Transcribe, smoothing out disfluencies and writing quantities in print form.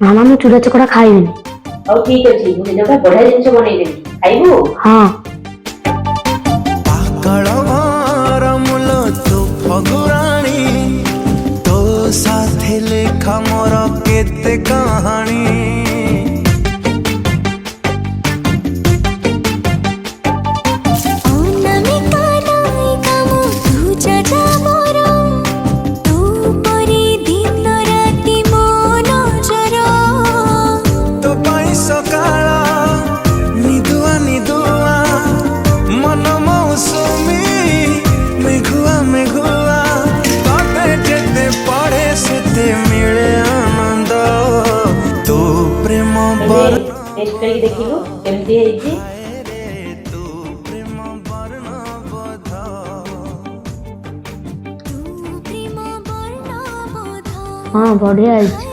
मामा मु चूड़ा चकड़ा खाइबिनी। ହଉ ଠିକ ଅଛି ମୁଁ ସେଟା ବଢିଆ ଜିନିଷ ବନେଇଦେବି ଖାଇବୁ। हाँ ପାକଳର ମୂଲ ତୁ ଫଗୁରାଣୀ ତୋ ସାଥେ ଲେଖା ମୋର କେତେ କାହାଣୀ टेस्ट करके देखिलु केमती ହେଇଛି। हाँ बढ़िया है।